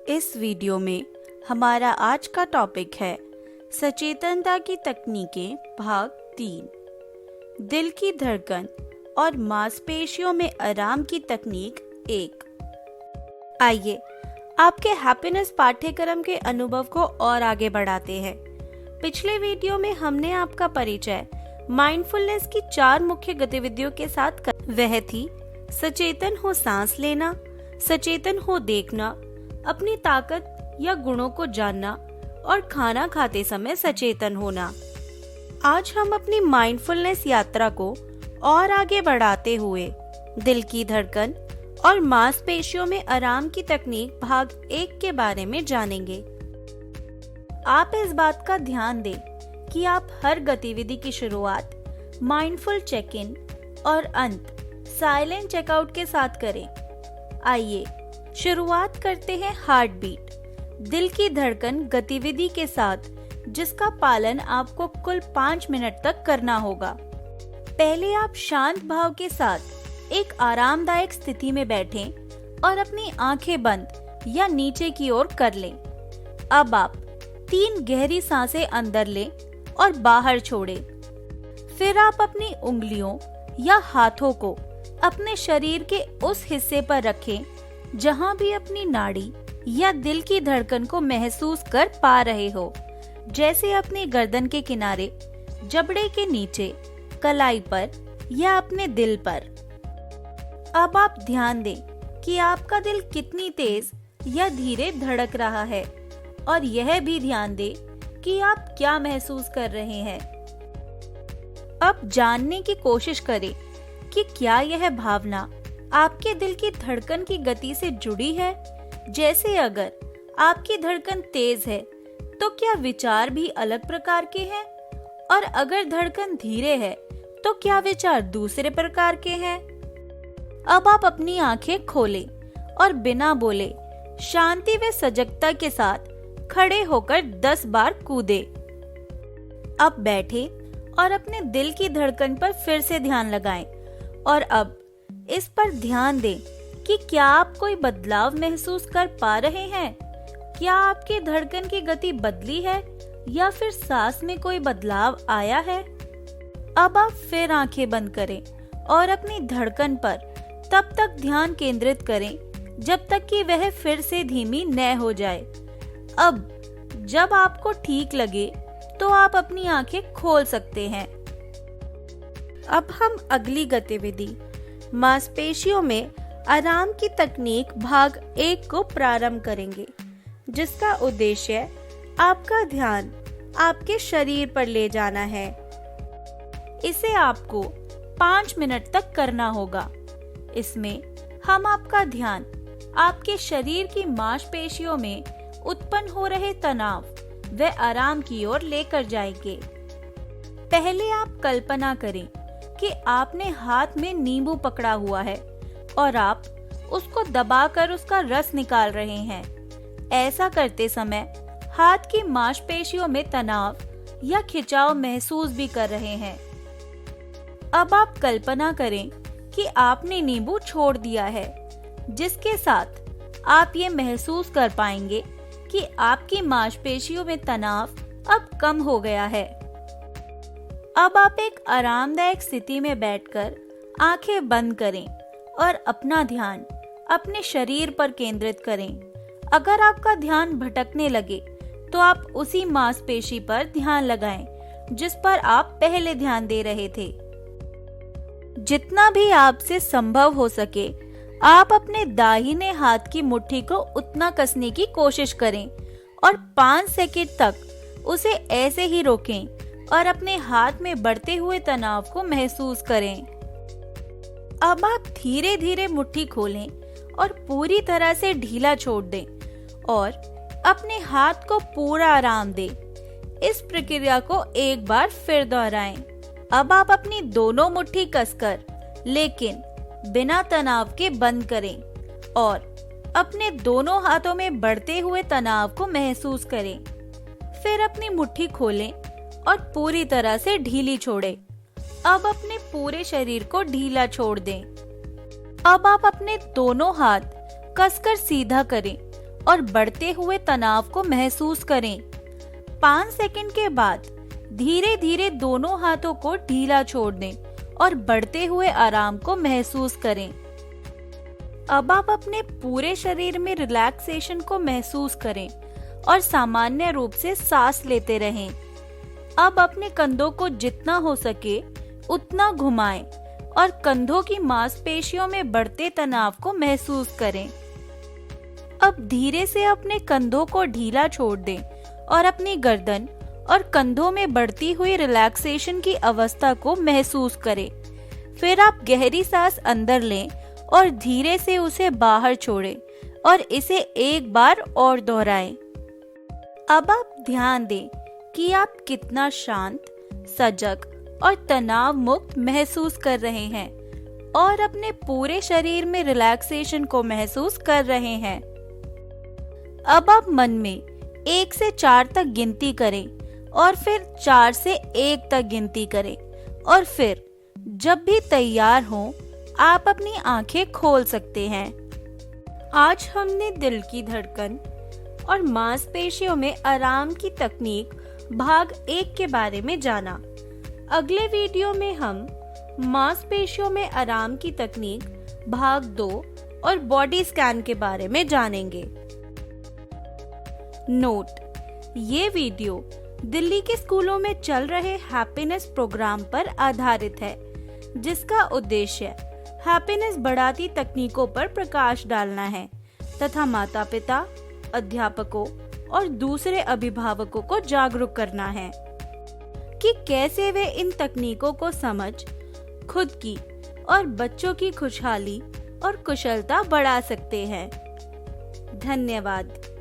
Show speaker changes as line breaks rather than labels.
इस वीडियो में हमारा आज का टॉपिक है सचेतनता की तकनीकें भाग 3। दिल की धड़कन और मांसपेशियों में आराम की तकनीक 1। आइए आपके हैप्पीनेस पाठ्यक्रम के अनुभव को और आगे बढ़ाते हैं। पिछले वीडियो में हमने आपका परिचय माइंडफुलनेस की 4 मुख्य गतिविधियों के साथ वह थी सचेतन हो सांस लेना, सचेतन हो देखना, अपनी ताकत या गुणों को जानना और खाना खाते समय सचेतन होना। आज हम अपनी माइंडफुलनेस यात्रा को और आगे बढ़ाते हुए दिल की धड़कन और मांसपेशियों में आराम की तकनीक भाग 1 के बारे में जानेंगे। आप इस बात का ध्यान दें कि आप हर गतिविधि की शुरुआत माइंडफुल चेक इन और अंत साइलेंट चेकआउट के साथ करें। आइए शुरुआत करते हैं हार्ट बीट, दिल की धड़कन गतिविधि के साथ, जिसका पालन आपको कुल 5 मिनट तक करना होगा। पहले आप शांत भाव के साथ एक आरामदायक स्थिति में बैठें और अपनी आंखें बंद या नीचे की ओर कर लें। अब आप 3 गहरी सांसें अंदर लें और बाहर छोड़ें। फिर आप अपनी उंगलियों या हाथों को अपने शरीर के उस हिस्से पर रखें जहां भी अपनी नाड़ी या दिल की धड़कन को महसूस कर पा रहे हो, जैसे अपनी गर्दन के किनारे, जबड़े के नीचे, कलाई पर या अपने दिल पर। अब आप ध्यान दें कि आपका दिल कितनी तेज या धीरे धड़क रहा है और यह भी ध्यान दें कि आप क्या महसूस कर रहे हैं। अब जानने की कोशिश करें कि क्या यह भावना आपके दिल की धड़कन की गति से जुड़ी है। जैसे अगर आपकी धड़कन तेज है तो क्या विचार भी अलग प्रकार के हैं, और अगर धड़कन धीरे है तो क्या विचार दूसरे प्रकार के हैं। अब आप अपनी आंखें खोलें और बिना बोले शांति व सजगता के साथ खड़े होकर 10 बार कूदें। अब बैठे और अपने दिल की धड़कन पर फिर से ध्यान लगाएं और अब इस पर ध्यान दें कि क्या आप कोई बदलाव महसूस कर पा रहे हैं। क्या आपकी धड़कन की गति बदली है या फिर सांस में कोई बदलाव आया है। अब आप फिर आंखें बंद करें और अपनी धड़कन पर तब तक ध्यान केंद्रित करें जब तक कि वह फिर से धीमी न हो जाए। अब जब आपको ठीक लगे तो आप अपनी आंखें खोल सकते हैं। अब हम अगली गतिविधि मांसपेशियों में आराम की तकनीक भाग 1 को प्रारंभ करेंगे, जिसका उद्देश्य आपका ध्यान आपके शरीर पर ले जाना है। इसे आपको 5 मिनट तक करना होगा। इसमें हम आपका ध्यान आपके शरीर की मांसपेशियों में उत्पन्न हो रहे तनाव व आराम की ओर लेकर जाएंगे। पहले आप कल्पना करें कि आपने हाथ में नींबू पकड़ा हुआ है और आप उसको दबाकर उसका रस निकाल रहे हैं। ऐसा करते समय हाथ की मांसपेशियों में तनाव या खिंचाव महसूस भी कर रहे हैं। अब आप कल्पना करें कि आपने नींबू छोड़ दिया है, जिसके साथ आप ये महसूस कर पाएंगे कि आपकी मांसपेशियों में तनाव अब कम हो गया है। अब आप एक आरामदायक स्थिति में बैठकर आंखें बंद करें और अपना ध्यान अपने शरीर पर केंद्रित करें। अगर आपका ध्यान भटकने लगे तो आप उसी मांसपेशी पर ध्यान लगाएं जिस पर आप पहले ध्यान दे रहे थे। जितना भी आपसे संभव हो सके आप अपने दाहिने हाथ की मुट्ठी को उतना कसने की कोशिश करें और 5 सेकंड तक उसे ऐसे ही रोकें और अपने हाथ में बढ़ते हुए तनाव को महसूस करें। अब आप धीरे धीरे मुट्ठी खोलें और पूरी तरह से ढीला छोड़ दें और अपने हाथ को पूरा आराम दें। इस प्रक्रिया को एक बार फिर दोहराएं। अब आप अपनी दोनों मुट्ठी कसकर लेकिन बिना तनाव के बंद करें और अपने दोनों हाथों में बढ़ते हुए तनाव को महसूस करें। फिर अपनी मुट्ठी खोलें और पूरी तरह से ढीली छोड़ें। अब अपने पूरे शरीर को ढीला छोड़ दें। अब आप अपने दोनों हाथ कसकर सीधा करें और बढ़ते हुए तनाव को महसूस करें। 5 सेकंड के बाद धीरे धीरे दोनों हाथों को ढीला छोड़ दें और बढ़ते हुए आराम को महसूस करें। अब आप अपने पूरे शरीर में रिलैक्सेशन को महसूस करें और सामान्य रूप से सांस लेते रहें। अब अपने कंधों को जितना हो सके उतना घुमाएं और कंधों की मांसपेशियों में बढ़ते तनाव को महसूस करें। अब धीरे से अपने कंधों को ढीला छोड़ दें और अपनी गर्दन और कंधों में बढ़ती हुई रिलैक्सेशन की अवस्था को महसूस करें। फिर आप गहरी सांस अंदर लें और धीरे से उसे बाहर छोड़ें और इसे एक बार और दोहराएं। अब आप ध्यान दें कि आप कितना शांत, सजग और तनाव मुक्त महसूस कर रहे हैं और अपने पूरे शरीर में रिलैक्सेशन को महसूस कर रहे हैं। अब आप मन में 1 से 4 तक गिनती करें और फिर 4 से 1 तक गिनती करें और फिर जब भी तैयार हो आप अपनी आंखें खोल सकते हैं। आज हमने दिल की धड़कन और मांसपेशियों में आराम की तकनीक भाग 1 के बारे में जाना। अगले वीडियो में हम मांसपेशियों में आराम की तकनीक भाग 2 और बॉडी स्कैन के बारे में जानेंगे। नोट: ये वीडियो दिल्ली के स्कूलों में चल रहे हैप्पीनेस प्रोग्राम पर आधारित है, जिसका उद्देश्य हैप्पीनेस बढ़ाती तकनीकों पर प्रकाश डालना है तथा माता-पिता, अध्यापकों और दूसरे अभिभावकों को जागरूक करना है कि कैसे वे इन तकनीकों को समझ खुद की और बच्चों की खुशहाली और कुशलता बढ़ा सकते हैं। धन्यवाद।